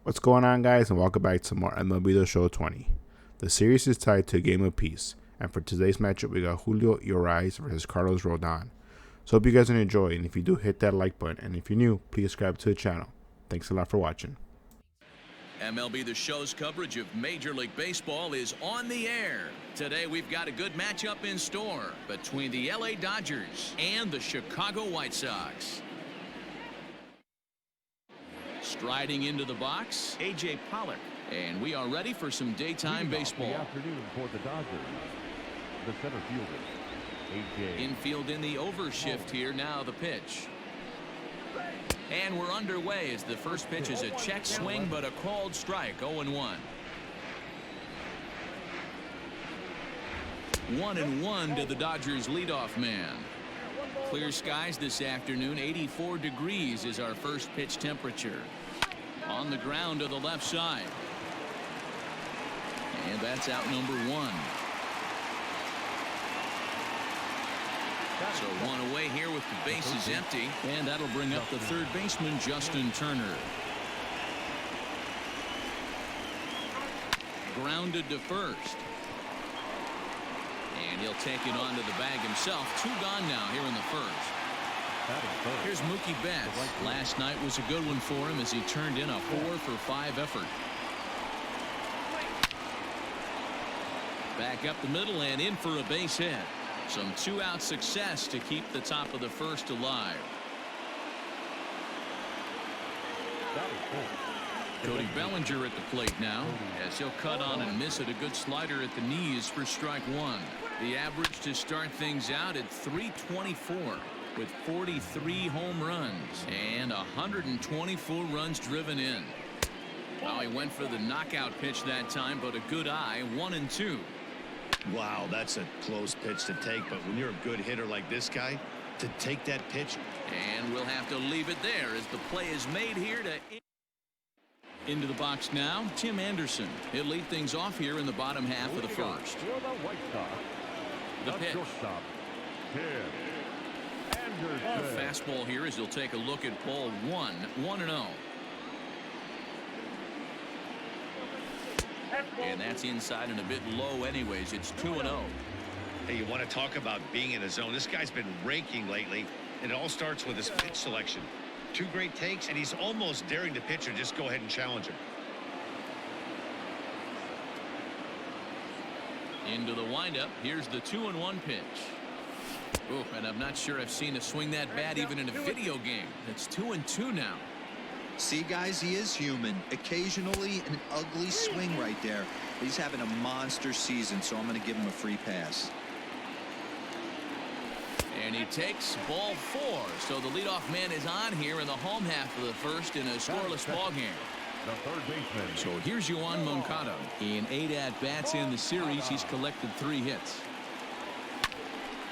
What's going on, guys, and welcome back to more MLB The Show 20. The series is tied to a game apiece, and for today's matchup, we got Julio Urias versus Carlos Rodon. So hope you guys enjoy, and if you do, hit that like button, and if you're new, please subscribe to the channel. Thanks a lot for watching. MLB The Show's coverage of Major League Baseball is on the air. Today we've got a good matchup in store between the LA Dodgers and the Chicago White Sox. Striding into the box, A.J. Pollock. And we are ready for some daytime baseball. The afternoon for the Dodgers. The center fielder, A.J. Infield in the overshift here. Now the pitch. And we're underway as the first pitch is a check swing, but a called strike. 0-1. 1-1 to the Dodgers leadoff man. Clear skies this afternoon. 84 degrees is our first pitch temperature. On the ground to the left side. And that's out number one. So one away here with the bases empty. And that'll bring up the third baseman, Justin Turner. Grounded to first. And he'll take it onto the bag himself. Two gone now here in the first. Here's Mookie Betts. Last night was a good one for him as he turned in a 4-for-5 effort. Back up the middle and in for a base hit. Some two-out success to keep the top of the first alive. Cody Bellinger at the plate now as he'll cut on and miss it. A good slider at the knees for strike one. The average to start things out at .324 with 43 home runs and 124 runs driven in. Well, he went for the knockout pitch that time, but a good eye. 1-2. Wow, that's a close pitch to take, but when you're a good hitter like this guy, to take that pitch. And we'll have to leave it there as the play is made here to into the box now. Tim Anderson. He'll lead things off here in the bottom half of the first. The pitch. Fastball here as he'll take a look at ball one. 1-0. And that's inside and a bit low anyways. It's 2-0. Hey, you want to talk about being in a zone? This guy's been raking lately, and it all starts with his pitch selection. Two great takes, and he's almost daring the pitcher just go ahead and challenge him. Into the windup. Here's the 2-1 pitch. Oh, and I'm not sure I've seen a swing that bad even in a video game. It's 2-2 now. See, guys, he is human. Occasionally an ugly swing right there. He's having a monster season, so I'm going to give him a free pass. And he takes ball four. So the leadoff man is on here in the home half of the first in a scoreless ball game. The third baseman. So here's Yoán Moncada. In 8 at-bats in the series, he's collected 3 hits.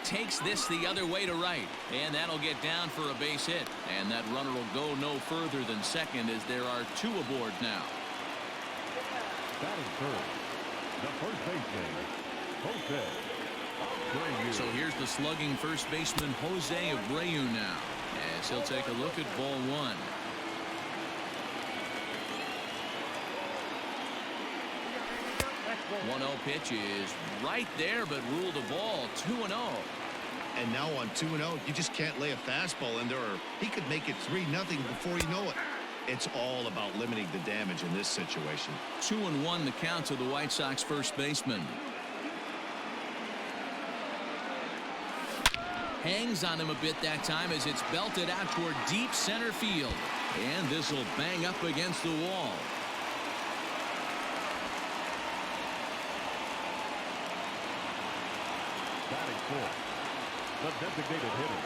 Takes this the other way to right, and that'll get down for a base hit. And that runner will go no further than second as there are 2 aboard now. That is third. The first baseman, Jose Abreu. So here's the slugging first baseman Jose Abreu now as he'll take a look at ball one. The 1-0 pitch is right there, but ruled a ball. 2-0. And now on 2-0, you just can't lay a fastball in there, or he could make it 3-0 before you know it. It's all about limiting the damage in this situation. 2-1 the count to the White Sox first baseman. Hangs on him a bit that time as it's belted out toward deep center field. And this will bang up against the wall. Batting fourth, the designated hitter,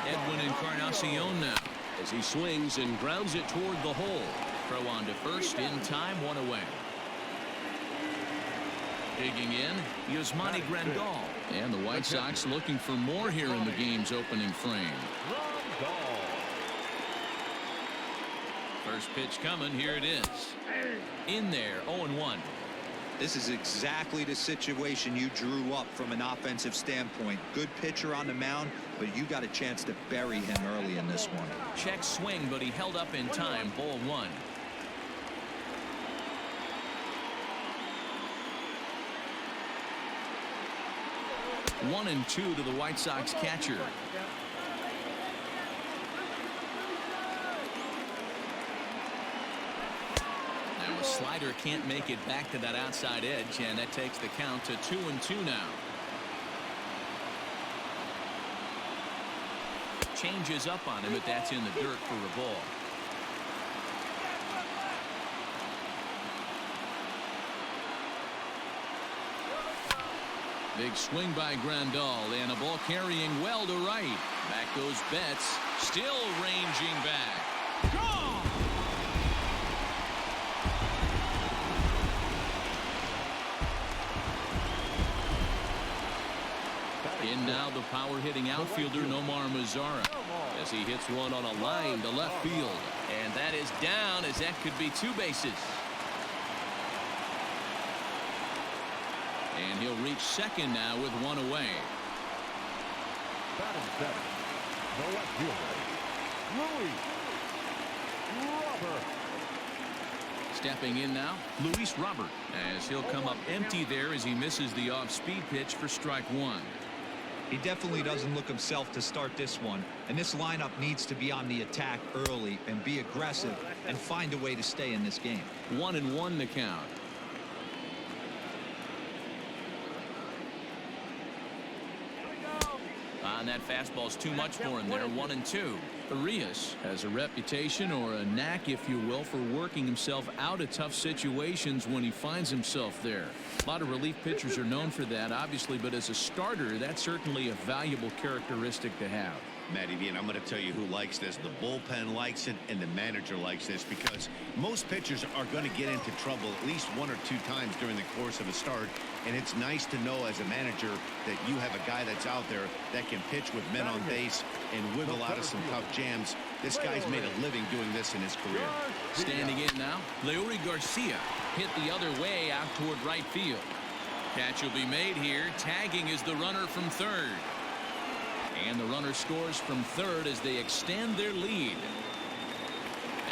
Edwin Encarnacion now as he swings and grounds it toward the hole. Throw on to first in time, 1 away. Digging in, Yasmani Grandal. And the White Sox looking for more here in the game's opening frame. First pitch coming. Here it is. In there, 0-1. This is exactly the situation you drew up from an offensive standpoint. Good pitcher on the mound, but you got a chance to bury him early in this one. Check swing, but he held up in time. Ball one. One and two to the White Sox catcher. Now a slider can't make it back to that outside edge, and that takes the count to 2-2 now. Changes up on him, but that's in the dirt for a ball. Big swing by Grandal, and a ball carrying well to right. Back goes Betts, still ranging back. Gone! In now the power-hitting outfielder Nomar Mazara as he hits one on a line to left field. And that is down, as that could be two bases. And he'll reach second now with one away. Batting seven, the left fielder, Luis Robert. Stepping in now, Luis Robert, as he'll come up empty there as he misses the off-speed pitch for strike one. He definitely doesn't look himself to start this one, and this lineup needs to be on the attack early and be aggressive and find a way to stay in this game. 1-1 the count. On that fastball's too much for him there. 1-2. Arias has a reputation, or a knack if you will, for working himself out of tough situations when he finds himself there. A lot of relief pitchers are known for that, obviously, but as a starter, that's certainly a valuable characteristic to have. Matty V, and I'm going to tell you who likes this. The bullpen likes it, and the manager likes this, because most pitchers are going to get into trouble at least one or two times during the course of a start, and it's nice to know as a manager that you have a guy that's out there that can pitch with men on base and wiggle out of some tough jams. This guy's made a living doing this in his career. Standing in now, Leury Garcia hit the other way out toward right field. Catch will be made here. Tagging is the runner from third. And the runner scores from third as they extend their lead.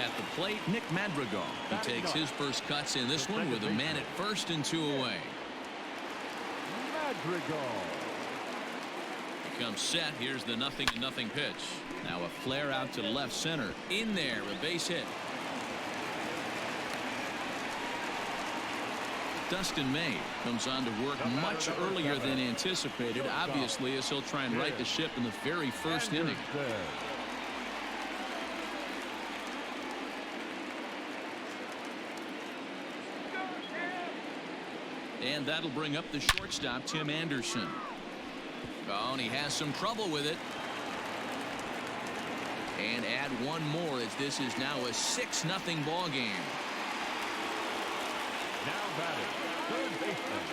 At the plate, Nick Madrigal. He takes his first cuts in this one with a man at first and two away. Madrigal. He comes set. Here's the 0-0 pitch. Now a flare out to left center. In there, a base hit. Dustin May comes on to work much earlier than anticipated, obviously, as he'll try and right the ship in the very first inning. And that'll bring up the shortstop, Tim Anderson. Oh, and he has some trouble with it. And add one more, as this is now a 6-0 ball game. Now batting, third baseman,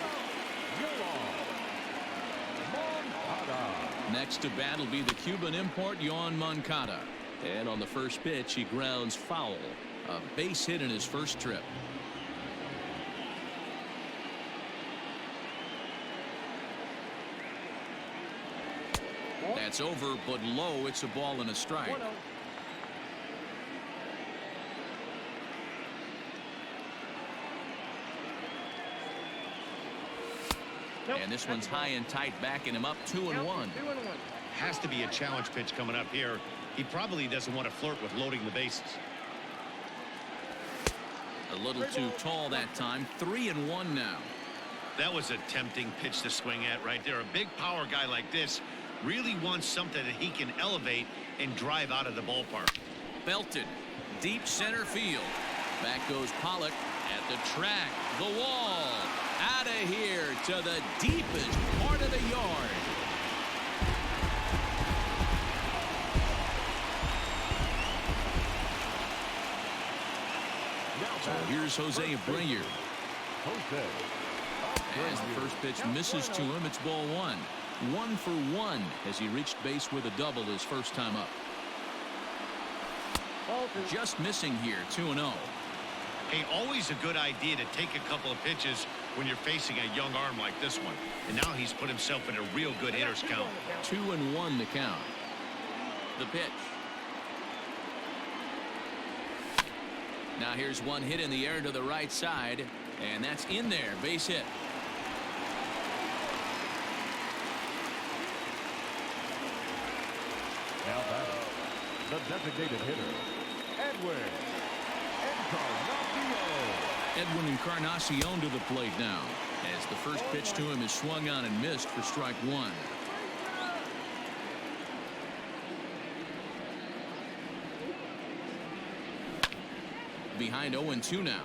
Moncada. Next to bat will be the Cuban import, Yoan Moncada. And on the first pitch, he grounds foul. A base hit in his first trip. That's over, but low. It's a ball and a strike. And this one's high and tight, backing him up 2-1. Has to be a challenge pitch coming up here. He probably doesn't want to flirt with loading the bases. A little too tall that time. 3-1 now. That was a tempting pitch to swing at right there. A big power guy like this really wants something that he can elevate and drive out of the ballpark. Belted. Deep center field. Back goes Pollock at the track. The wall. Out of here to the deepest part of the yard. So here's Jose Abreu. As the first pitch misses to him, it's ball one. 1 for 1 as he reached base with a double his first time up. Just missing here, 2-0. Hey, always a good idea to take a couple of pitches when you're facing a young arm like this one. And now he's put himself in a real good hitter's count. 2-1 the count. The pitch. Now here's one hit in the air to the right side, and that's in there. Base hit. Now batting, the designated hitter, Edwin Encarnacion. Edwin Encarnacion to the plate now, as the first pitch to him is swung on and missed for strike one. Behind 0-2 now.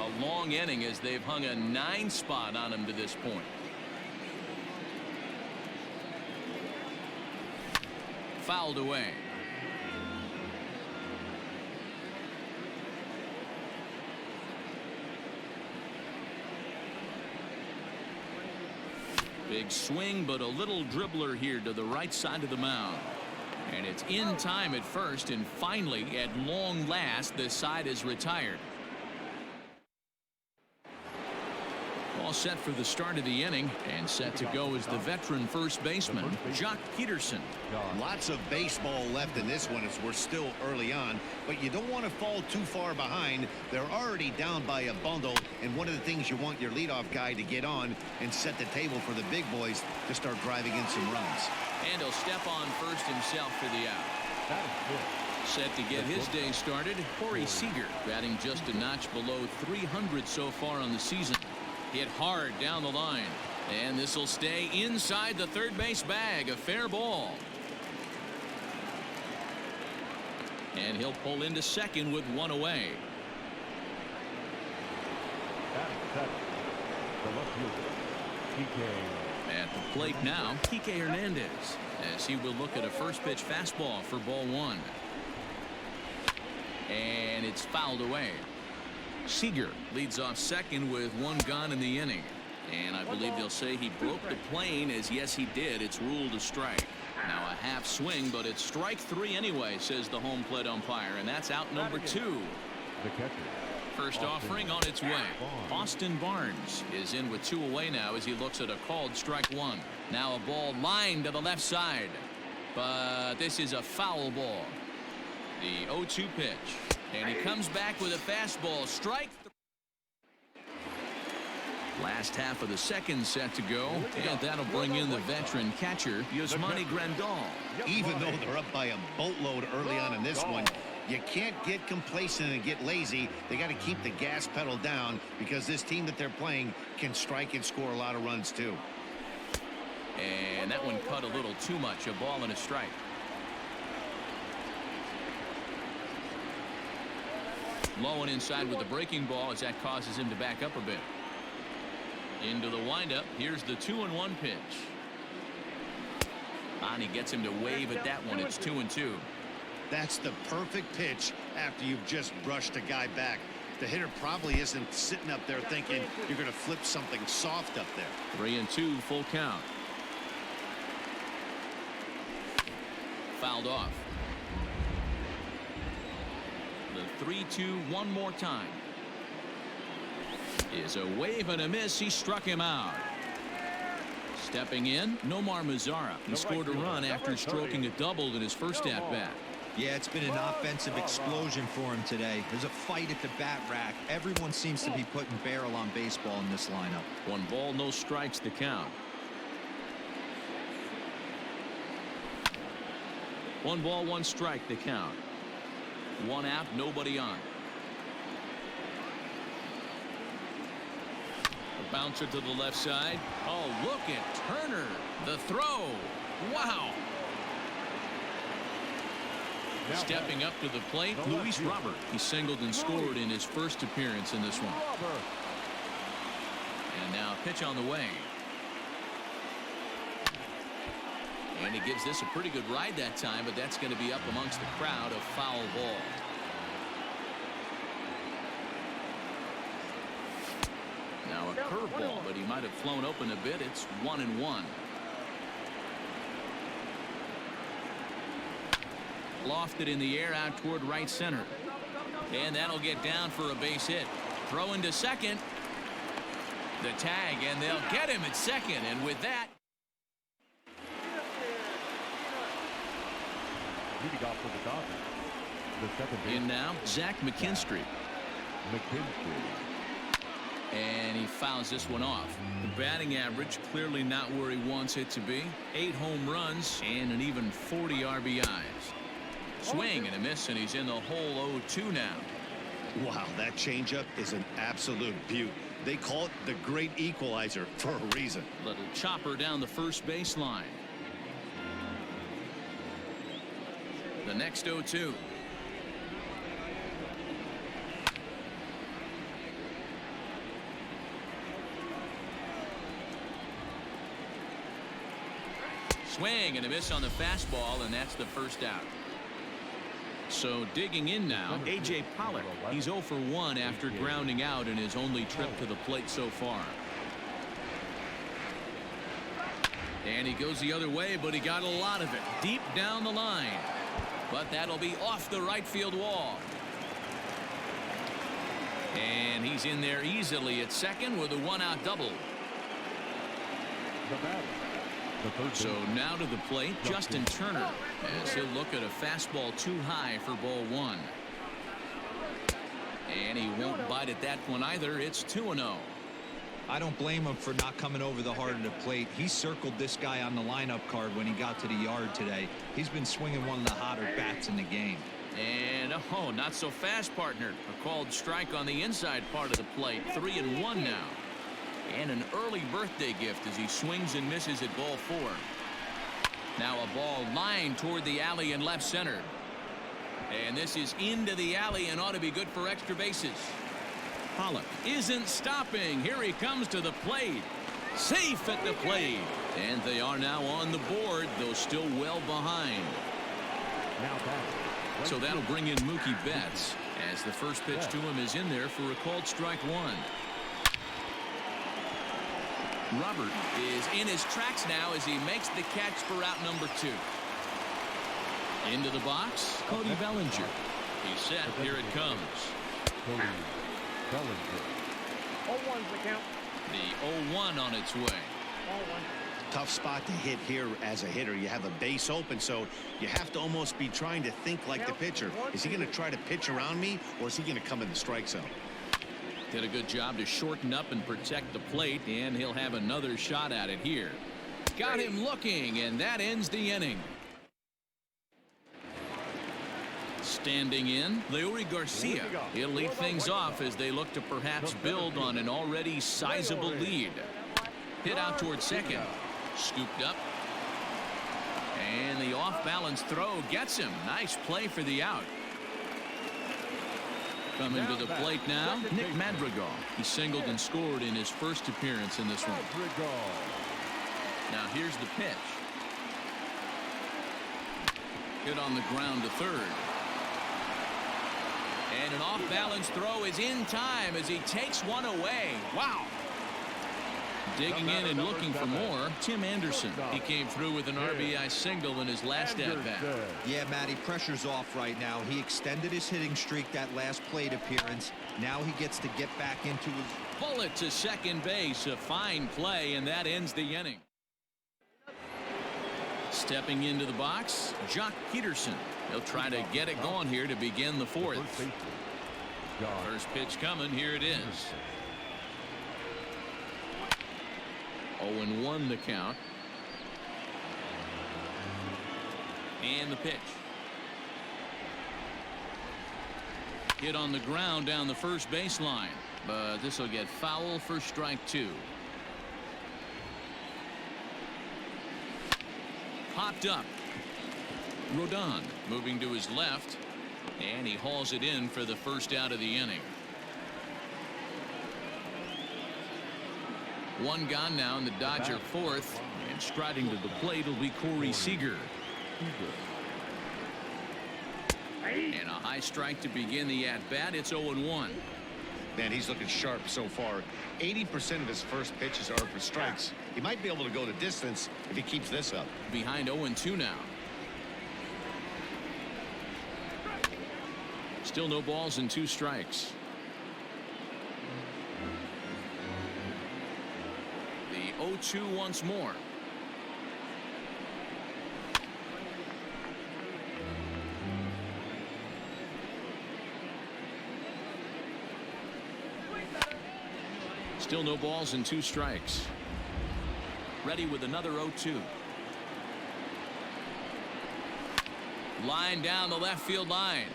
A long inning as they've hung a 9 spot on him to this point. Fouled away. Big swing, but a little dribbler here to the right side of the mound. And it's in time at first, and finally, at long last, the side is retired. All set for the start of the inning, and set to go is the veteran first baseman, Jock Peterson. Lots of baseball left in this one as we're still early on, but you don't want to fall too far behind. They're already down by a bundle, and one of the things you want your leadoff guy to get on and set the table for the big boys to start driving in some runs. And he'll step on first himself for the out. Set to get his day started, Corey Seager, batting just a notch below 300 so far on the season. Hit hard down the line, and this will stay inside the third base bag. A fair ball. And he'll pull into second with one away. At the plate now, Kike Hernandez, as he will look at a first pitch fastball for ball one. And it's fouled away. Seager leads off second with one gone in the inning. And I believe they'll say he broke the plane, as yes he did. It's ruled a strike. Now a half swing, but it's strike three anyway, says the home plate umpire, and that's out number 2. The catcher. First offering on its way. Austin Barnes is in with 2 away now as he looks at a called strike one. Now a ball lined to the left side, but this is a foul ball. The 0-2 pitch, and he comes back with a fastball. Strike. Last half of the second set to go, and that'll bring in the veteran catcher, Yasmani Grandal. Even though they're up by a boatload early on in this one, you can't get complacent and get lazy. They got to keep the gas pedal down, because this team that they're playing can strike and score a lot of runs too. And that one cut a little too much. A ball and a strike. Low and inside with the breaking ball, as that causes him to back up a bit. Into the windup. Here's the 2-1 pitch. And he gets him to wave at that one. It's 2-2. That's the perfect pitch after you've just brushed a guy back. The hitter probably isn't sitting up there thinking you're going to flip something soft up there. 3-2, full count. Fouled off. The 3-2 one more time. Is a wave and a miss. He struck him out. Stepping in, Nomar Mazara. He scored a run after stroking a double in his first at-bat. Yeah, it's been an offensive explosion for him today. There's a fight at the bat rack. Everyone seems to be putting barrel on baseball in this lineup. 1 ball, no strikes to count. 1 ball, 1 strike to count. 1 out, nobody on. A bouncer to the left side. Oh, look at Turner. The throw. Wow. Stepping up to the plate, Luis Robert. He singled and scored in his first appearance in this one. And now pitch on the way. And he gives this a pretty good ride that time, but that's going to be up amongst the crowd. A foul ball. Now a curveball, but he might have flown open a bit. It's 1-1. Lofted in the air out toward right center. And that'll get down for a base hit. Throw into second. The tag, and they'll get him at second. And with that, leading off for the Dodgers, the second in baseman, now, Zach McKinstry. And he fouls this one off. The batting average clearly not where he wants it to be. 8 home runs and an even 40 RBIs. Swing and a miss, and he's in the hole 0-2 now. Wow, that changeup is an absolute beaut. They call it the great equalizer for a reason. Little chopper down the first baseline. The next 0-2. Swing and a miss on the fastball, and that's the first out. So digging in now, A.J. Pollock. He's 0 for 1 after grounding out in his only trip to the plate so far. And he goes the other way, but he got a lot of it deep down the line. But that'll be off the right field wall. And he's in there easily at second with a 1-out double. So now to the plate, Justin Turner, as he'll look at a fastball too high for ball 1. And he won't bite at that one either. It's 2-0. I don't blame him for not coming over the heart of the plate. He circled this guy on the lineup card when he got to the yard today. He's been swinging one of the hotter bats in the game. And oh, not so fast, partner. A called strike on the inside part of the plate. 3-1 now. And an early birthday gift as he swings and misses at ball 4. Now a ball lined toward the alley in left center. And this is into the alley and ought to be good for extra bases. Pollock isn't stopping. Here he comes to the plate. Safe at the plate. And they are now on the board, though still well behind. So that'll bring in Mookie Betts as the first pitch to him is in there for a called strike 1. Robert is in his tracks now as he makes the catch for out number 2. Into the box, Cody Bellinger. He's set. Here it comes. Cody Bellinger. 0-1's the count. The 0-1 on its way. 0-1. Tough spot to hit here as a hitter. You have a base open, so you have to almost be trying to think like the pitcher. Is he going to try to pitch around me, or is he going to come in the strike zone? Did a good job to shorten up and protect the plate, and he'll have another shot at it here. Got him looking, and that ends the inning. Standing in, Leury Garcia. He'll lead things off as they look to perhaps build on an already sizable lead. Hit out towards second. Scooped up. And the off-balance throw gets him. Nice play for the out. Coming to the plate now, Nick Madrigal. He singled and scored in his first appearance in this one. Now here's the pitch. Hit on the ground to third. And an off-balance throw is in time as he takes one away. Wow. Digging in and looking for more, Tim Anderson. He came through with an RBI single in his last at-bat. Yeah, Matty, pressure's off right now. He extended his hitting streak that last plate appearance. Now he gets to get back into his... Bullet to second base. A fine play, and that ends the inning. Stepping into the box, Jock Peterson. He'll try to get it going here to begin the 4th. First pitch coming. Here it is. 0-1 the count. And the pitch. Hit on the ground down the first baseline, but this will get foul for strike 2. Popped up. Rodon moving to his left, and he hauls it in for the first out of the inning. One gone now in the Dodger 4th, and striding to the plate will be Corey Seager. And a high strike to begin the at-bat. It's 0-1. Man, he's looking sharp so far. 80% of his first pitches are for strikes. He might be able to go the distance if he keeps this up. Behind 0-2 now. Still no balls and 2 strikes. 0-2 once more. Still no balls and 2 strikes. Ready with another 0-2. Line down the left field line,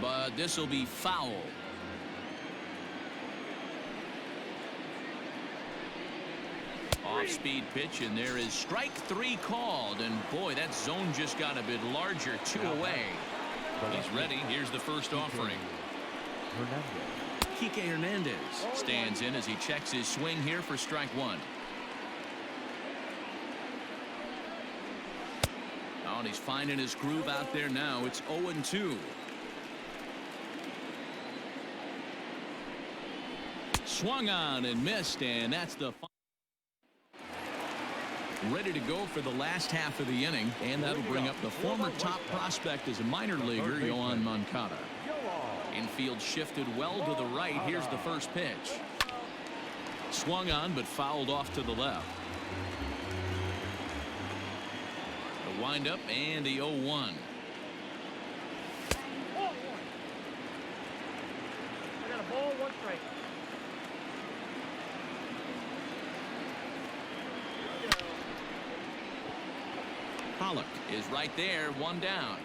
but this will be foul. Off-speed pitch, and there is strike 3 called, and boy, that zone just got a bit larger. 2 away. He's ready. Here's the first offering. Kike Hernandez stands in as he checks his swing here for strike 1. Oh, and he's finding his groove out there now. It's 0-2. Swung on and missed, and that's the ready to go for the last half of the inning, and that'll bring up the former top prospect as a minor leaguer, Yoan Moncada. Infield shifted well to the right. Here's the first pitch. Swung on but fouled off to the left. The windup and the 0-1. I got a ball, 1 strike. Pollock is right there, 1 down.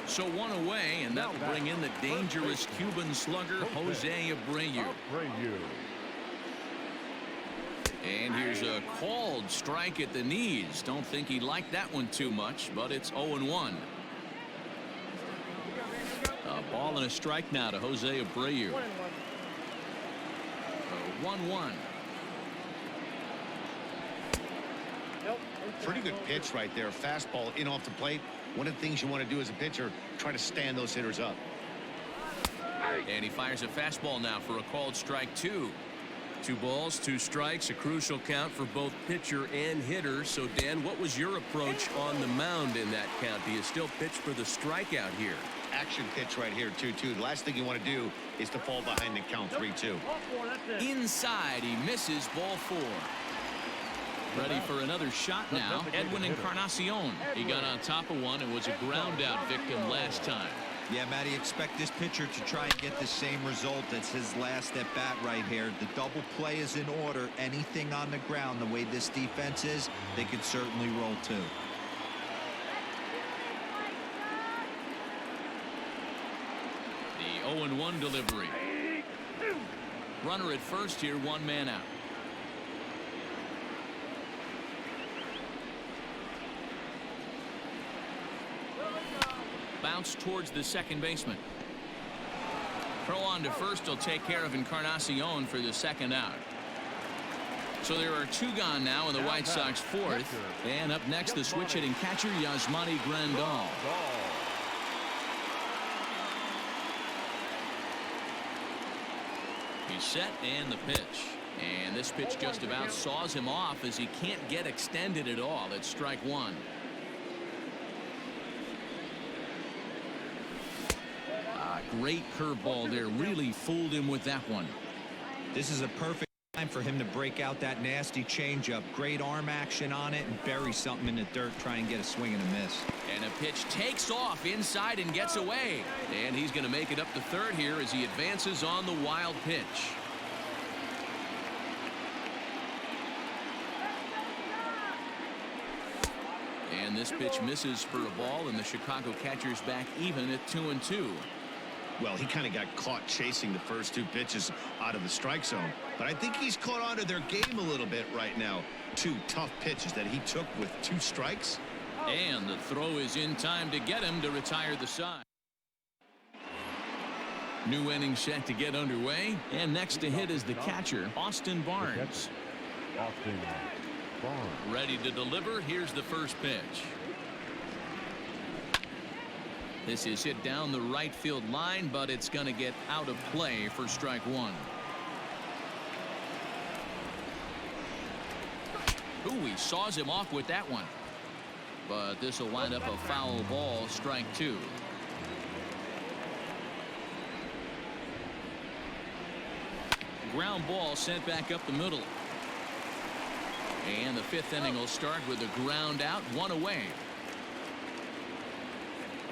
So 1 away, and that will bring in the dangerous Cuban slugger, Jose Abreu. And here's a called strike at the knees. Don't think he liked that one too much, but it's 0-1. A ball and a strike now to Jose Abreu. 1-1. Pretty good pitch right there. Fastball in off the plate. One of the things you want to do as a pitcher, try to stand those hitters up. And he fires a fastball now for a called strike 2. 2 balls, 2 strikes, a crucial count for both pitcher and hitter. So, Dan, what was your approach on the mound in that count? Do you still pitch for the strikeout here? Action pitch right here, 2-2. The last thing you want to do is to fall behind the count 3-2. Inside, he misses, ball 4. Ready for another shot now. Edwin Encarnacion. He got on top of one and was a ground out victim last time. Yeah, Matty, expect this pitcher to try and get the same result as his last at bat right here. The double play is in order. Anything on the ground, the way this defense is, they could certainly roll too. The 0-1 delivery. Runner at first here, 1 man out. Bounce towards the second baseman. Throw on to first will take care of Encarnacion for the second out. So there are 2 gone now in the White Sox 4th. And up next, the switch hitting catcher, Yasmani Grandal. He's set and the pitch. And this pitch just about saws him off as he can't get extended at all. It's strike 1. Great curveball there. Really fooled him with that one. This is a perfect time for him to break out that nasty changeup. Great arm action on it and bury something in the dirt. Try and get a swing and a miss. And a pitch takes off inside and gets away. And he's going to make it up to third here as he advances on the wild pitch. And this pitch misses for a ball, and the Chicago catcher's back even at 2-2. Well, he kind of got caught chasing the first 2 pitches out of the strike zone. But I think he's caught on to their game a little bit right now. 2 tough pitches that he took with 2 strikes. And the throw is in time to get him to retire the side. New inning set to get underway. And next to hit is the catcher, Austin Barnes. Ready to deliver. Here's the first pitch. This is hit down the right field line, but it's going to get out of play for strike 1. Ooh, he saws him off with that one. But this will wind up a foul ball, strike 2. Ground ball sent back up the middle. And the fifth inning will start with a ground out, one away.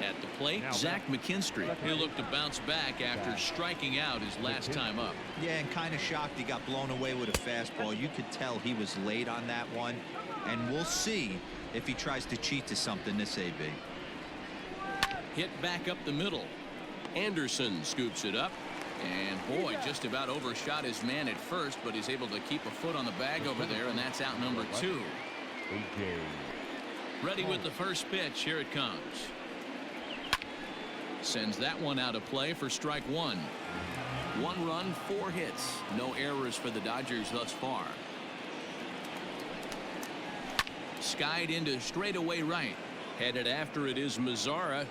At the plate, Zach McKinstry. He'll look to bounce back after striking out his last time up. Yeah, and kind of shocked he got blown away with a fastball. You could tell he was late on that one. And we'll see if he tries to cheat to something this AB. Hit back up the middle. Anderson scoops it up. And boy, just about overshot his man at first, but he's able to keep a foot on the bag over there, and that's out number 2. Ready with the first pitch. Here it comes. Sends that one out of play for strike 1. 1 run, 4 hits. No errors for the Dodgers thus far. Skied into straightaway right. Headed after it is Mazzara.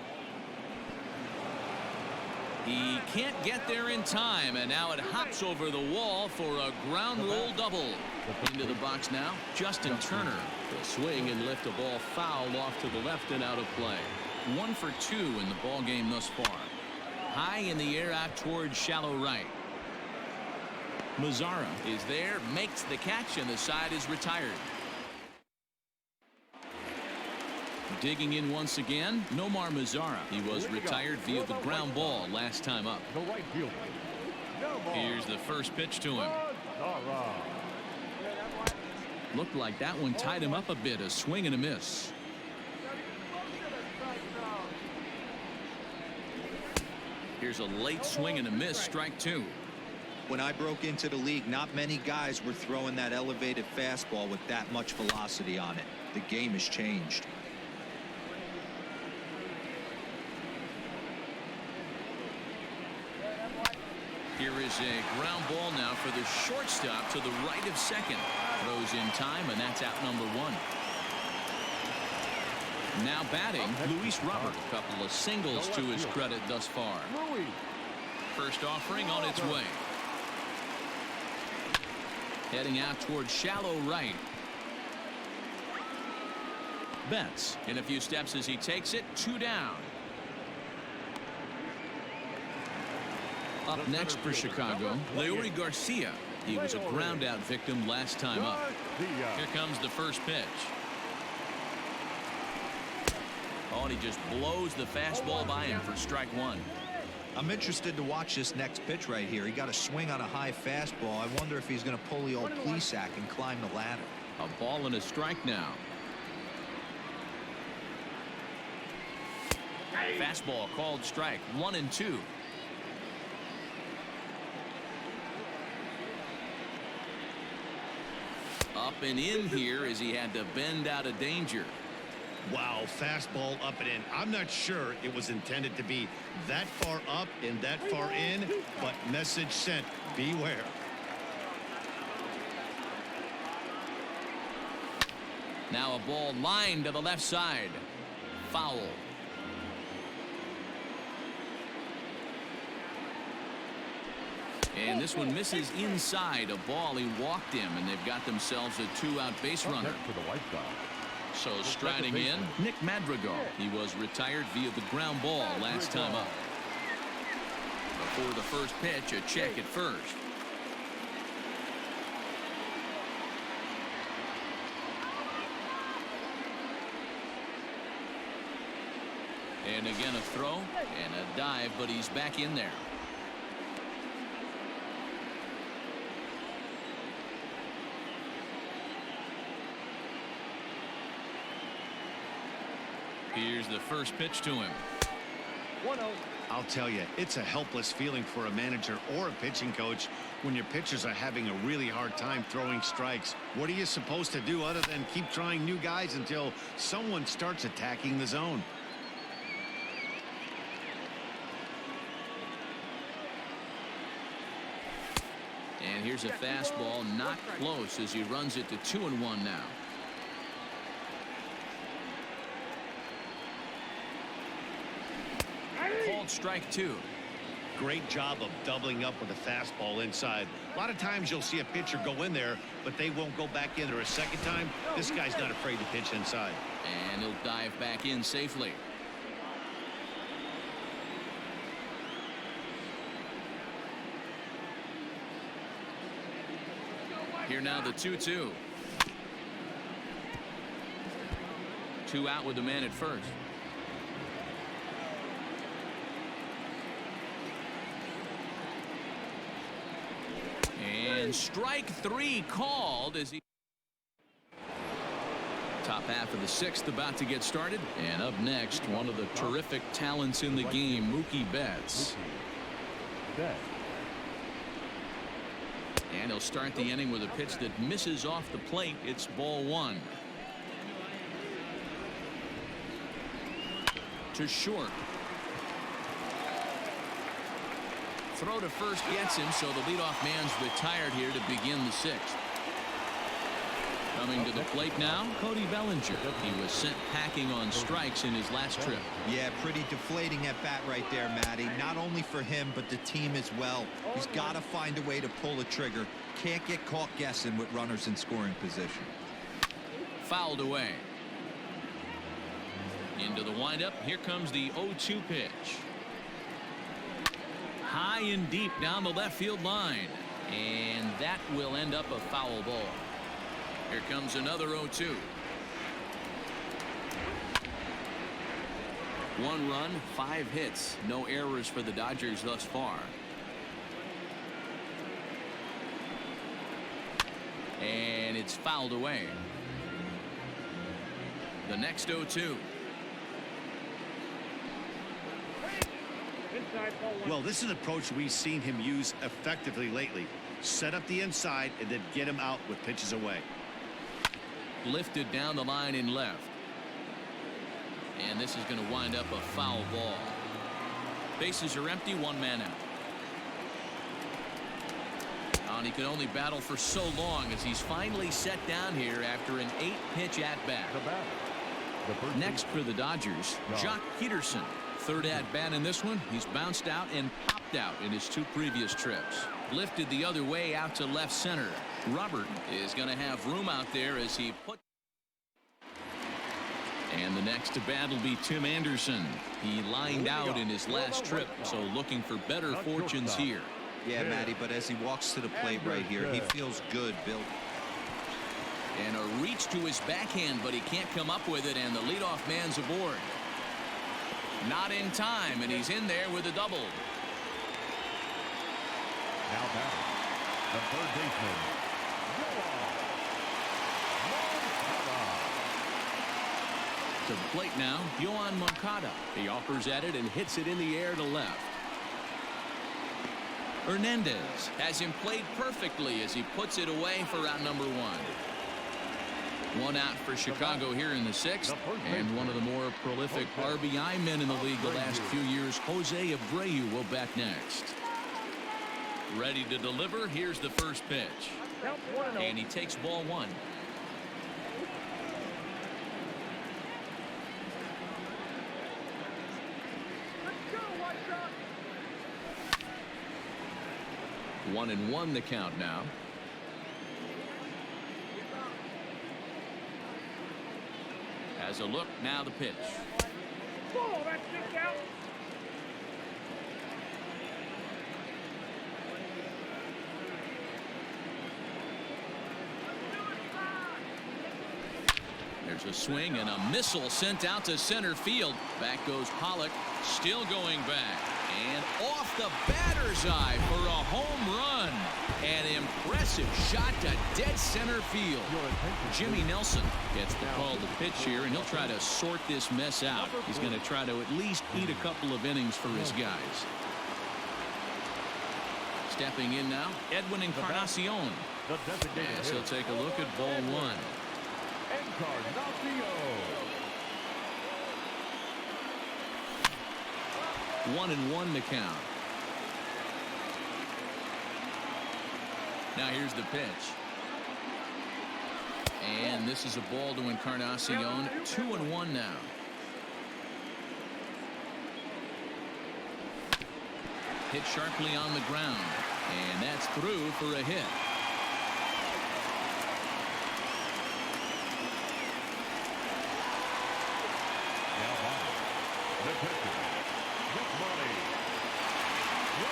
He can't get there in time, and now it hops over the wall for a ground roll double. Into the box now, Justin Turner. The swing and lift a ball foul off to the left and out of play. 1 for 2 in the ball game thus far. High in the air out towards shallow right. Mazzara is there, makes the catch, and the side is retired. Digging in once again, Nomar Mazzara. He was retired via the ground ball last time up. Here's the first pitch to him. Looked like that one tied him up a bit. A swing and a miss. Here's a late swing and a miss. Strike 2. When I broke into the league, not many guys were throwing that elevated fastball with that much velocity on it. The game has changed. Here is a ground ball now for the shortstop to the right of second. Throws in time, and that's out number 1. Now batting, Luis Robert. A couple of singles to his credit thus far. First offering on its way. Heading out towards shallow right. Betts in a few steps as he takes it. 2 down. Up next for Chicago, Leury Garcia. He was a ground out victim last time up. Here comes the first pitch. Oh, and he just blows the fastball by him for strike 1. I'm interested to watch this next pitch right here. He got a swing on a high fastball. I wonder if he's going to pull the old Plesac and climb the ladder. A ball and a strike now. Fastball called strike 1 and 2. Up and in here as he had to bend out of danger. Wow, fastball up and in. I'm not sure it was intended to be that far up and that far in, but message sent. Beware. Now a ball lined to the left side. Foul. And this one misses inside. A ball he walked him, and they've got themselves a 2-out base runner. So striding in, Nick Madrigal. He was retired via the ground ball last time up. Before the first pitch, a check at first. And again a throw and a dive, but he's back in there. Here's the first pitch to him. 1-0. I'll tell you, it's a helpless feeling for a manager or a pitching coach when your pitchers are having a really hard time throwing strikes. What are you supposed to do other than keep trying new guys until someone starts attacking the zone? And here's a fastball not close as he runs it to 2-1 now. Called strike 2. Great job of doubling up with a fastball inside. A lot of times you'll see a pitcher go in there, but they won't go back in there a second time. This guy's not afraid to pitch inside. And he'll dive back in safely. Here now the 2-2. 2 out with the man at first. And strike 3 called as he. Top half of the 6th about to get started. And up next, one of the terrific talents in the game, Mookie Betts. And he'll start the inning with a pitch that misses off the plate. It's ball 1. To short. Throw to first gets him, so the leadoff man's retired here to begin the 6th. Coming to the plate now, Cody Bellinger. He was sent packing on strikes in his last trip. Yeah, pretty deflating at bat right there, Matty. Not only for him, but the team as well. He's got to find a way to pull a trigger. Can't get caught guessing with runners in scoring position. Fouled away. Into the windup. Here comes the 0-2 pitch. High and deep down the left field line. And that will end up a foul ball. Here comes another 0-2. 1 run, 5 hits. No errors for the Dodgers thus far. And it's fouled away. The next 0-2. Well, this is an approach we've seen him use effectively lately. Set up the inside and then get him out with pitches away. Lifted down the line in left. And this is going to wind up a foul ball. Bases are empty, 1 man out. And he could only battle for so long as he's finally set down here after an 8-pitch at-bat. Next for the Dodgers, Jock Peterson. 3rd at-bat in this one. He's bounced out and popped out in his 2 previous trips. Lifted the other way out to left center. Robert is going to have room out there as he put. And the next to bat will be Tim Anderson. He lined out in his last trip, so looking for better fortunes here. Yeah, Matty, but as he walks to the plate right here, he feels good, Bill. And a reach to his backhand, but he can't come up with it, and the leadoff man's aboard. Not in time, and he's in there with a double. Now back, the third baseman, To the plate now, Yoan Moncada. He offers at it and hits it in the air to left. Hernandez has him played perfectly as he puts it away for out number 1. 1 out for Chicago here in the 6th, and one of the more prolific RBI men in the league the last few years, Jose Abreu, will bat next. Ready to deliver. Here's the first pitch. And he takes ball 1. One and 1 the count now. Has a look, now the pitch. There's a swing and a missile sent out to center field. Back goes Pollock, still going back. And off the batter's eye for a home run. An impressive shot to dead center field. Jimmy Nelson gets the call to pitch here, and he'll try to sort this mess out. He's going to try to at least eat a couple of innings for his guys. Stepping in now, Edwin Encarnacion. Yes, he'll take a look at ball 1. 1-1 the count. Now here's the pitch. And this is a ball to Encarnacion. 2-1 now. Hit sharply on the ground. And that's through for a hit.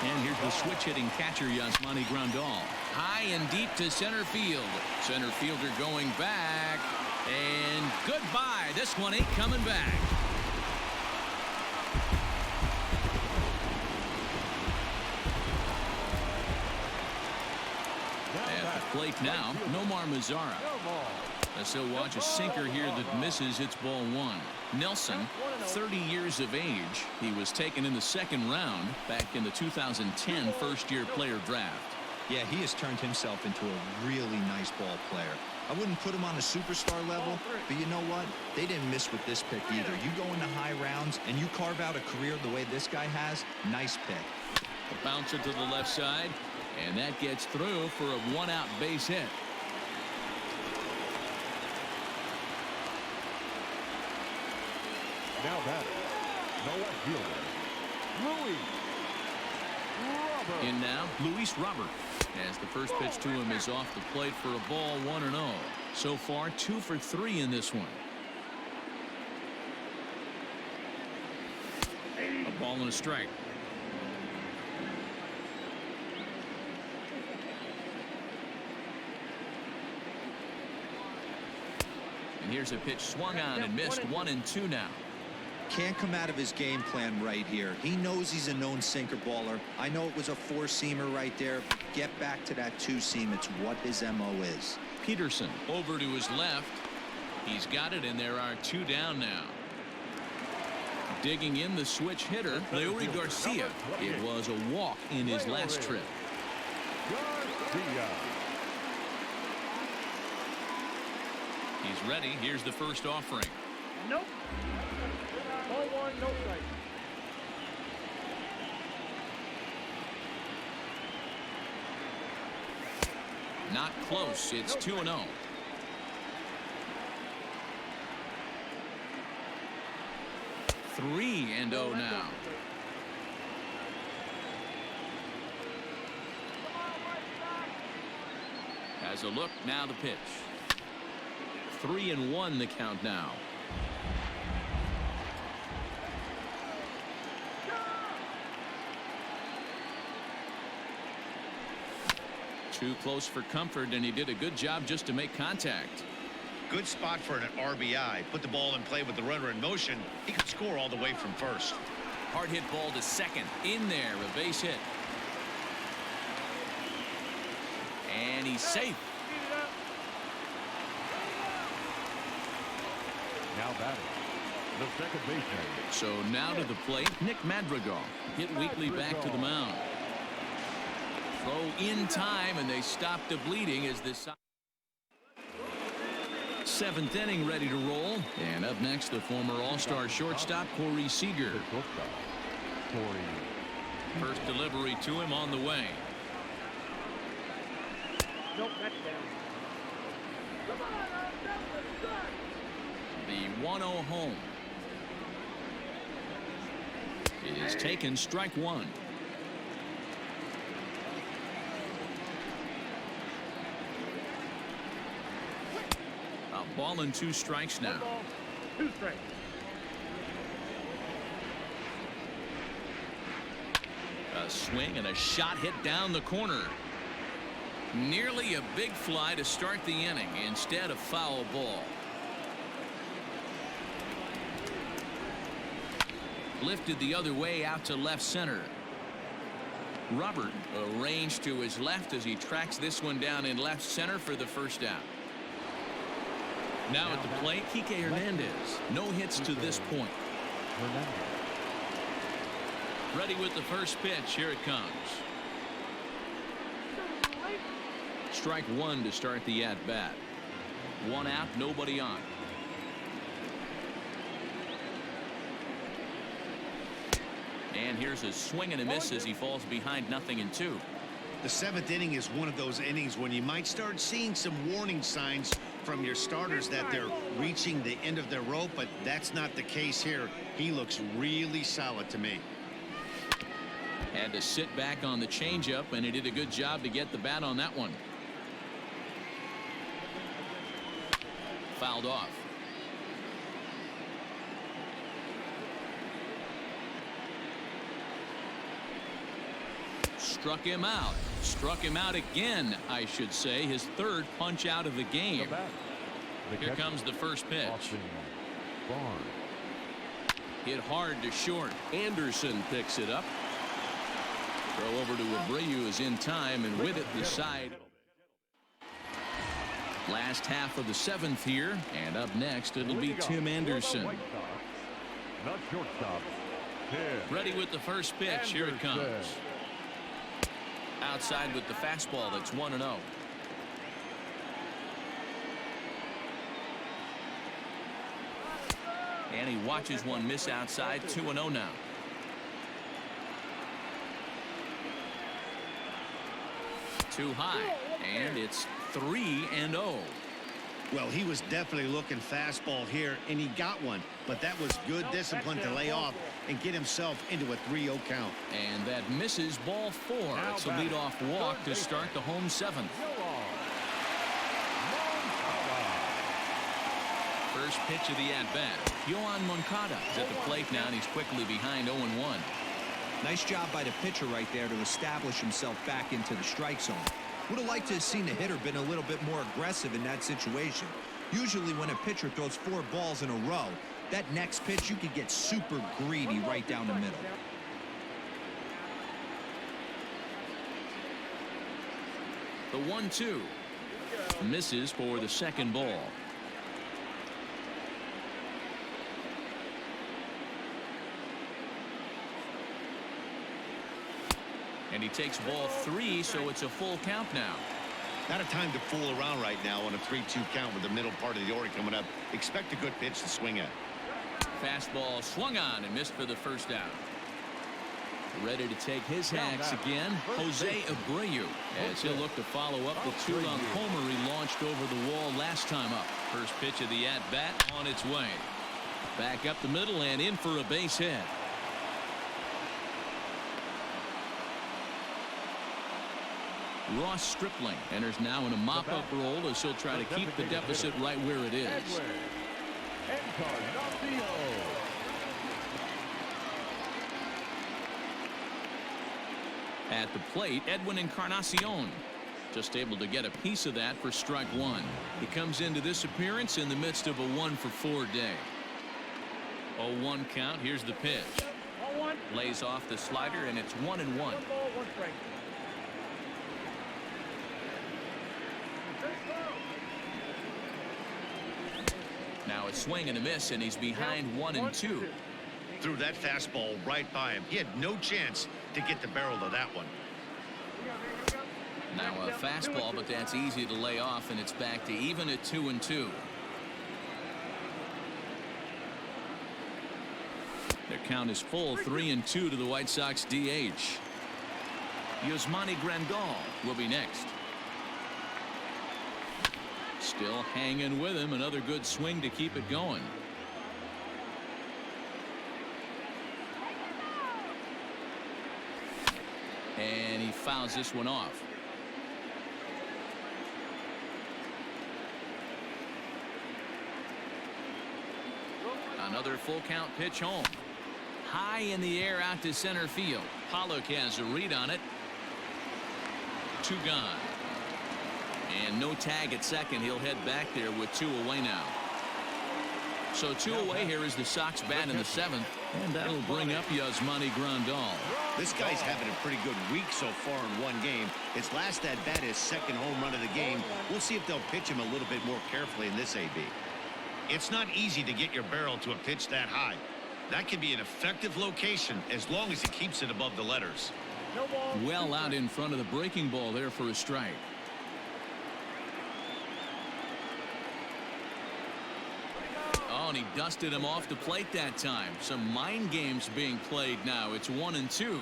And here's the switch-hitting catcher, Yasmani Grandal. High and deep to center field. Center fielder going back. And goodbye this one ain't coming back. At the plate now, Nomar Mazara. As he'll watch a sinker here that misses. It's ball one. Nelson, 30 years of age. He was taken in the second round back in the 2010 first-year player draft. Yeah, he has turned himself into a really nice ball player. I wouldn't put him on a superstar level, but you know what? They didn't miss with this pick either. You go into high rounds and you carve out a career the way this guy has. Nice pick. A bouncer to the left side, and that gets through for a one-out base hit. Now batting, the left fielder, Luis Robert. In now, Luis Robert. As the first pitch to him is off the plate for a ball, 1-0. So far, 2 for 3 in this one. A ball and a strike. And here's a pitch swung on and missed. 1-2 now. Can't come out of his game plan right here. He knows he's a known sinker baller. I know it was a four-seamer right there. Get back to that two-seam. It's what his MO is. Peterson over to his left. He's got it, and there are 2 down now. Digging in the switch hitter, Leury Garcia. It was a walk in his last trip. Garcia. He's ready. Here's the first offering. Nope. Ball one, no strike. Not close. It's 2-0. Three and 0 now. Has a look. Now the pitch. 3-1 the count now. Too close for comfort, and he did a good job just to make contact. Good spot for an RBI. Put the ball in play with the runner in motion. He could score all the way from first. Hard hit ball to second. In there, a base hit. And he's safe. Now batting, the second baseman. So now to the plate, Nick Madrigal. Hit weakly back to the mound. Throw in time, and they stop the bleeding as this 7th inning ready to roll. And up next, the former all-star shortstop Corey Seager. First delivery to him on the way. Nope, that's down. The 1-0 home. It is taken, strike one. A ball and 2 strikes now. 2 strikes. A swing and a shot hit down the corner. Nearly a big fly to start the inning. Instead, a foul ball. Lifted the other way out to left center. Robert arranged to his left as he tracks this one down in left center for the first out. Now at the plate, Kike Hernandez. No hits to this point. Ready with the first pitch. Here it comes. Strike one to start the at-bat. 1 out, nobody on. And here's a swing and a miss as he falls behind 0-2. The 7th inning is one of those innings when you might start seeing some warning signs from your starters that they're reaching the end of their rope, but that's not the case here. He looks really solid to me. Had to sit back on the changeup, and he did a good job to get the bat on that one. Fouled off. Struck him out. Struck him out again, I should say. His 3rd punch out of the game. Here comes the first pitch. Barnes. Hit hard to short. Anderson picks it up. Throw over to Abreu is in time, and with it the side. Last half of the 7th here, and up next it'll be Tim Anderson. Not shortstop. Ready with the first pitch. Here it comes. Outside with the fastball. That's 1-0. And he watches one miss outside. 2-0 now. Too high, and it's 3-0. Well, he was definitely looking fastball here, and he got one. But that was good discipline to lay off and get himself into a 3-0 count. And that misses ball 4. It's a leadoff walk to start the home 7th. First pitch of the at-bat. Yohan Moncada is at the plate now, and he's quickly behind 0-1. Nice job by the pitcher right there to establish himself back into the strike zone. Would have liked to have seen the hitter been a little bit more aggressive in that situation. Usually when a pitcher throws 4 balls in a row, that next pitch you could get super greedy right down the middle. The 1-2 misses for the second ball. And he takes ball 3, so it's a full count now. Not a time to fool around right now on a 3-2 count with the middle part of the order coming up. Expect a good pitch to swing at. Fastball swung on and missed for the first out. Ready to take his hacks again, Jose Abreu, as he'll look to follow up the 2-run homer he launched over the wall last time up. First pitch of the at-bat on its way. Back up the middle and in for a base hit. Ross Stripling enters now in a mop-up role as he'll try to keep the deficit right where it is. At the plate, Edwin Encarnacion just able to get a piece of that for strike 1. He comes into this appearance in the midst of a 1-for-4 day. 0-1 count. Here's the pitch. Lays off the slider, and it's 1-1. Now a swing and a miss, and he's behind 1-2. Threw that fastball right by him. He had no chance to get the barrel of that one. Now a fastball, but that's easy to lay off, and it's back to even at 2-2. Their count is full, 3-2 to the White Sox DH. Yasmani Grandal will be next. Still hanging with him. Another good swing to keep it going. And he fouls this one off. Another full count pitch home. High in the air out to center field. Pollock has a read on it. 2 gone. And no tag at second. He'll head back there with 2 away now. So 2 away here is the Sox bat in the 7th. And that'll bring up Yasmani Grandal. This guy's having a pretty good week so far in one game. His last at bat is second home run of the game. We'll see if they'll pitch him a little bit more carefully in this AB. It's not easy to get your barrel to a pitch that high. That can be an effective location as long as he keeps it above the letters. Well out in front of the breaking ball there for a strike. Oh, and he dusted him off the plate that time. Some mind games being played now. It's 1-2.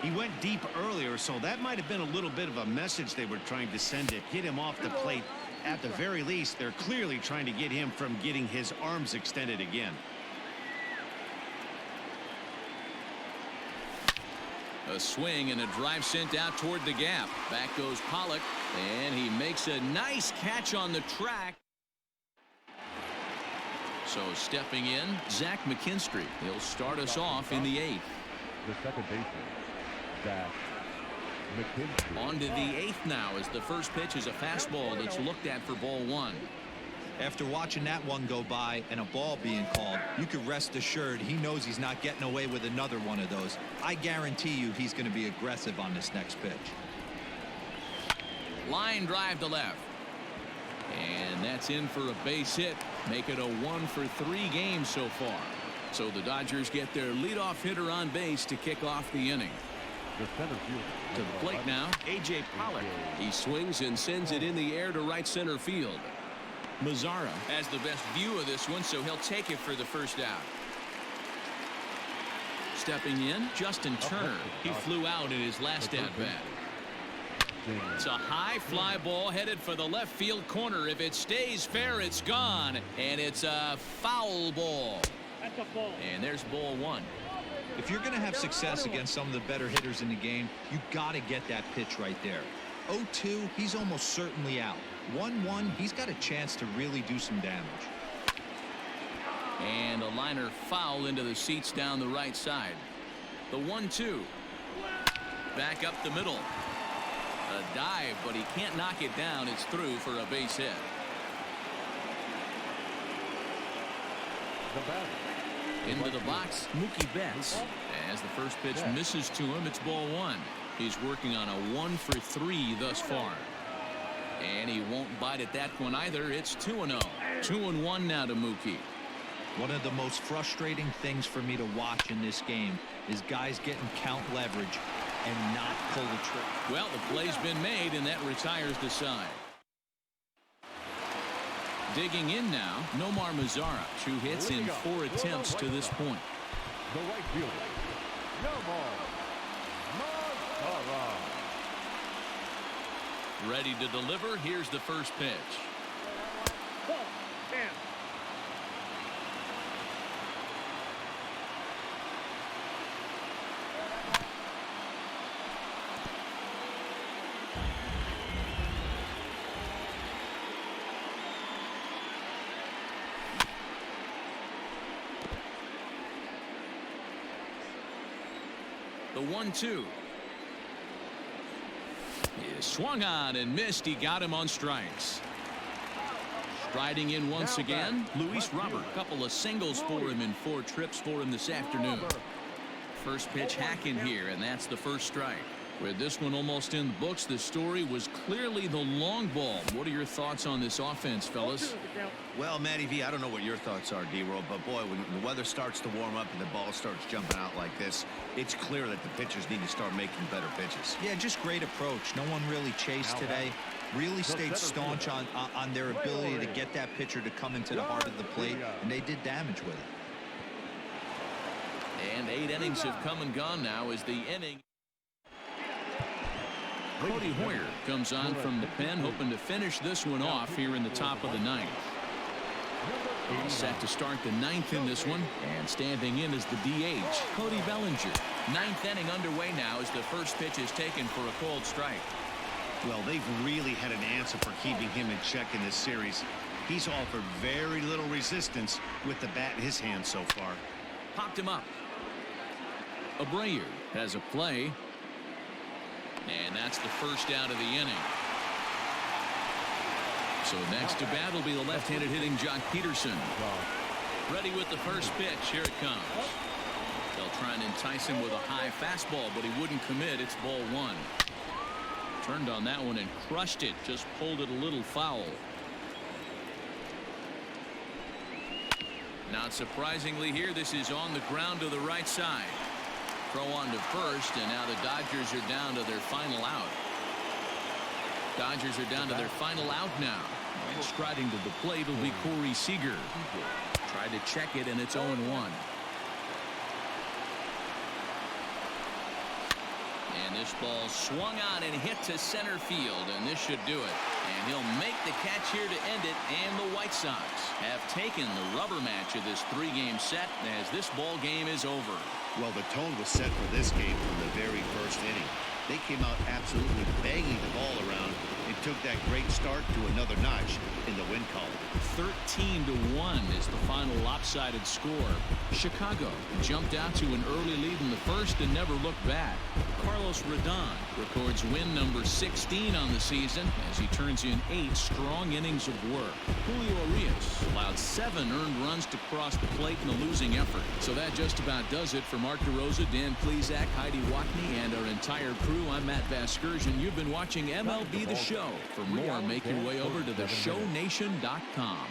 He went deep earlier, so that might have been a little bit of a message they were trying to send to hit him off the plate. At the very least, they're clearly trying to get him from getting his arms extended again. A swing and a drive sent out toward the gap. Back goes Pollock, and he makes a nice catch on the track. So stepping in, Zach McKinstry. He'll start us off in the 8th. The second baseman, Zach McKinstry. On to the 8th now as the first pitch is a fastball that's looked at for ball 1. After watching that one go by and a ball being called, you can rest assured he knows he's not getting away with another one of those. I guarantee you he's going to be aggressive on this next pitch. Line drive to left. And that's in for a base hit. Make it a 1-for-3 game so far. So the Dodgers get their leadoff hitter on base to kick off the inning. The center fielder. To the plate now, A.J. Pollock. He swings and sends it in the air to right center field. Mazzara has the best view of this one, so he'll take it for the first out. Stepping in, Justin Turner. He flew out in his last at-bat. It's a high fly ball headed for the left field corner. If it stays fair, it's gone. And it's a foul ball. That's a ball. And there's ball one. If you're going to have success against some of the better hitters in the game, you got to get that pitch right there. 0-2, he's almost certainly out. 1-1, he's got a chance to really do some damage. And a liner foul into the seats down the right side. The 1-2. Back up the middle. A dive, but he can't knock it down. It's through for a base hit. The batter. Into the box, Mookie Betts. As the first pitch misses to him, it's ball one. He's working on a 1-for-3 thus far. And he won't bite at that one either. It's 2-0. 2-1 now to Mookie. One of the most frustrating things for me to watch in this game is guys getting count leverage and not pull the trigger. Well, the play's been made, and that retires the side. Digging in now, Nomar Mazzara. 2 hits in 4 attempts to this point. The right fielder. Nomar Mazzara. Ready to deliver. Here's the first pitch. Ball. 10. The 1-2 is swung on and missed. He got him on strikes. Striding in once again, Luis Robert. A couple of singles for him in 4 trips for him this afternoon. First pitch hacking here, and that's the first strike. With this one almost in the books, the story was clearly the long ball. What are your thoughts on this offense, fellas? Well, Matty V, I don't know what your thoughts are, D-Roll, but boy, when the weather starts to warm up and the ball starts jumping out like this, it's clear that the pitchers need to start making better pitches. Yeah, just great approach. No one really chased today. Really stayed staunch on their ability to get that pitcher to come into the heart of the plate, and they did damage with it. And 8 innings have come and gone now as the inning. Cody Hoyer comes on from the pen, hoping to finish this one off here in the top of the 9th. He's set to start the 9th in this one, and standing in is the DH, Cody Bellinger. 9th inning underway now as the first pitch is taken for a cold strike. Well, they've really had an answer for keeping him in check in this series. He's offered very little resistance with the bat in his hand so far. Popped him up. Abreu has a play. And that's the first out of the inning. So next to bat will be the left-handed hitting Jock Peterson. Ready with the first pitch. Here it comes. They'll try and entice him with a high fastball, but he wouldn't commit. It's ball one. Turned on that one and crushed it. Just pulled it a little foul. Not surprisingly here, this is on the ground to the right side. Throw on to first, and now the Dodgers are down to their final out. Dodgers are down to their final out now. And striding to the plate will be Corey Seager. Tried to check it, and it's 0-1. And this ball swung on and hit to center field, and this should do it. And he'll make the catch here to end it, and the White Sox have taken the rubber match of this 3-game set as this ball game is over. Well, the tone was set for this game from the very first inning. They came out absolutely banging the ball around and took that great start to another notch in the win column. 13-1 is the final lopsided score. Chicago jumped out to an early lead in the first and never looked back. Carlos Rodon records win number 16 on the season as he turns in 8 strong innings of work. Julio Urias allowed 7 earned runs to cross the plate in the losing effort. So that just about does it for Mark DeRosa, Dan Plesac, Heidi Watney, and our entire crew. I'm Matt Vasgersian. You've been watching MLB The Show. For more, make your way over to theshownation.com.